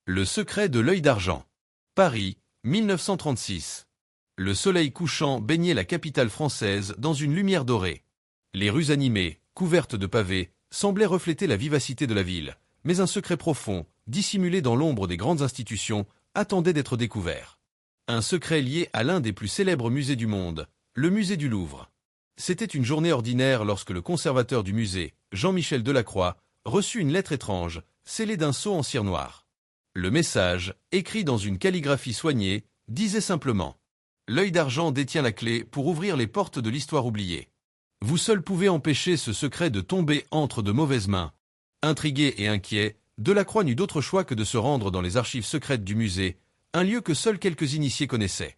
Le secret de l'œil d'argent. Paris, 1936. Le soleil couchant baignait la capitale française dans une lumière dorée. Les rues animées, couvertes de pavés, semblaient refléter la vivacité de la ville, mais un secret profond, dissimulé dans l'ombre des grandes institutions, attendait d'être découvert. Un secret lié à l'un des plus célèbres musées du monde, le musée du Louvre. C'était une journée ordinaire lorsque le conservateur du musée, Jean-Michel Delacroix, reçut une lettre étrange, scellée d'un sceau en cire noire. Le message, écrit dans une calligraphie soignée, disait simplement « L'œil d'argent détient la clé pour ouvrir les portes de l'histoire oubliée. Vous seul pouvez empêcher ce secret de tomber entre de mauvaises mains. » Intrigué et inquiet, Delacroix n'eut d'autre choix que de se rendre dans les archives secrètes du musée, un lieu que seuls quelques initiés connaissaient.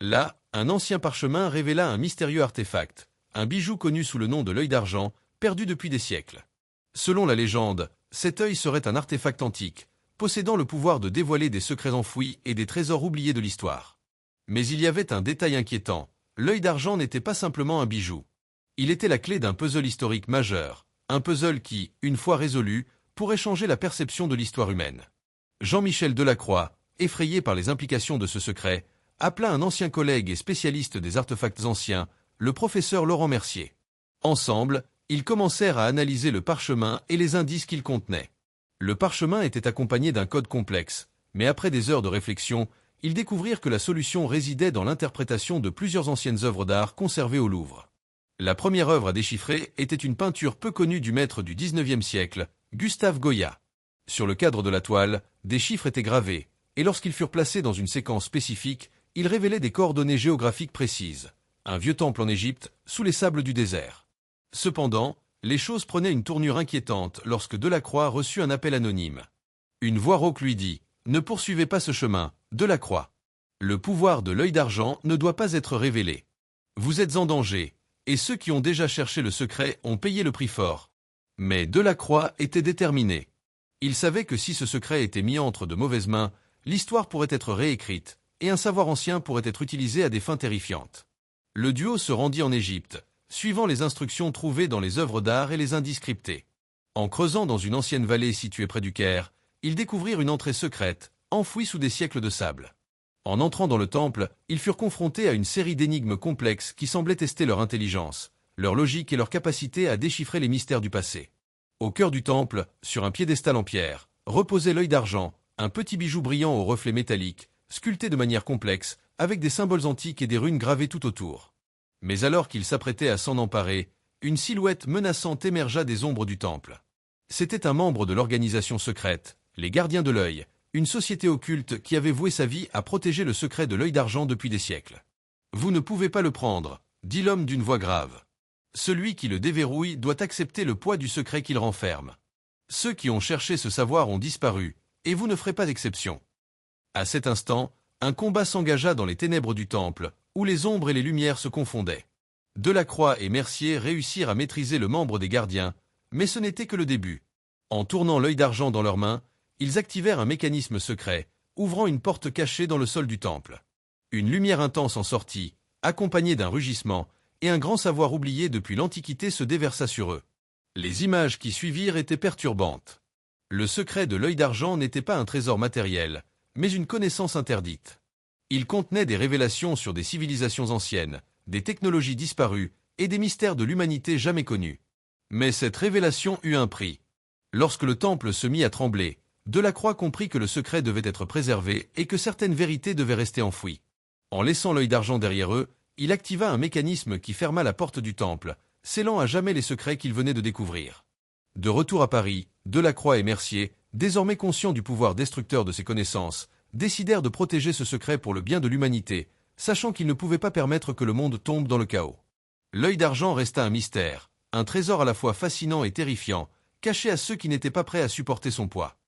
Là, un ancien parchemin révéla un mystérieux artefact, un bijou connu sous le nom de l'œil d'argent, perdu depuis des siècles. Selon la légende, cet œil serait un artefact antique, possédant le pouvoir de dévoiler des secrets enfouis et des trésors oubliés de l'histoire. Mais il y avait un détail inquiétant, l'œil d'argent n'était pas simplement un bijou. Il était la clé d'un puzzle historique majeur, un puzzle qui, une fois résolu, pourrait changer la perception de l'histoire humaine. Jean-Michel Delacroix, effrayé par les implications de ce secret, appela un ancien collègue et spécialiste des artefacts anciens, le professeur Laurent Mercier. Ensemble, ils commencèrent à analyser le parchemin et les indices qu'il contenait. Le parchemin était accompagné d'un code complexe, mais après des heures de réflexion, ils découvrirent que la solution résidait dans l'interprétation de plusieurs anciennes œuvres d'art conservées au Louvre. La première œuvre à déchiffrer était une peinture peu connue du maître du XIXe siècle, Gustave Goya. Sur le cadre de la toile, des chiffres étaient gravés, et lorsqu'ils furent placés dans une séquence spécifique, ils révélaient des coordonnées géographiques précises. Un vieux temple en Égypte, sous les sables du désert. Cependant, les choses prenaient une tournure inquiétante lorsque Delacroix reçut un appel anonyme. Une voix rauque lui dit « Ne poursuivez pas ce chemin, Delacroix. Le pouvoir de l'œil d'argent ne doit pas être révélé. Vous êtes en danger, et ceux qui ont déjà cherché le secret ont payé le prix fort. » Mais Delacroix était déterminé. Il savait que si ce secret était mis entre de mauvaises mains, l'histoire pourrait être réécrite, et un savoir ancien pourrait être utilisé à des fins terrifiantes. Le duo se rendit en Égypte, suivant les instructions trouvées dans les œuvres d'art et les indices cryptés. En creusant dans une ancienne vallée située près du Caire, ils découvrirent une entrée secrète, enfouie sous des siècles de sable. En entrant dans le temple, ils furent confrontés à une série d'énigmes complexes qui semblaient tester leur intelligence, leur logique et leur capacité à déchiffrer les mystères du passé. Au cœur du temple, sur un piédestal en pierre, reposait l'œil d'argent, un petit bijou brillant aux reflets métalliques, sculpté de manière complexe, avec des symboles antiques et des runes gravées tout autour. Mais alors qu'il s'apprêtait à s'en emparer, une silhouette menaçante émergea des ombres du temple. C'était un membre de l'organisation secrète, les Gardiens de l'œil, une société occulte qui avait voué sa vie à protéger le secret de l'œil d'argent depuis des siècles. « Vous ne pouvez pas le prendre », dit l'homme d'une voix grave. « Celui qui le déverrouille doit accepter le poids du secret qu'il renferme. Ceux qui ont cherché ce savoir ont disparu, et vous ne ferez pas exception. » À cet instant, un combat s'engagea dans les ténèbres du temple, où les ombres et les lumières se confondaient. Delacroix et Mercier réussirent à maîtriser le membre des gardiens, mais ce n'était que le début. En tournant l'œil d'argent dans leurs mains, ils activèrent un mécanisme secret, ouvrant une porte cachée dans le sol du temple. Une lumière intense en sortit, accompagnée d'un rugissement, et un grand savoir oublié depuis l'Antiquité se déversa sur eux. Les images qui suivirent étaient perturbantes. Le secret de l'œil d'argent n'était pas un trésor matériel, mais une connaissance interdite. Il contenait des révélations sur des civilisations anciennes, des technologies disparues et des mystères de l'humanité jamais connus. Mais cette révélation eut un prix. Lorsque le temple se mit à trembler, Delacroix comprit que le secret devait être préservé et que certaines vérités devaient rester enfouies. En laissant l'œil d'argent derrière eux, il activa un mécanisme qui ferma la porte du temple, scellant à jamais les secrets qu'il venait de découvrir. De retour à Paris, Delacroix et Mercier, désormais conscients du pouvoir destructeur de ces connaissances, décidèrent de protéger ce secret pour le bien de l'humanité, sachant qu'ils ne pouvaient pas permettre que le monde tombe dans le chaos. L'œil d'argent resta un mystère, un trésor à la fois fascinant et terrifiant, caché à ceux qui n'étaient pas prêts à supporter son poids.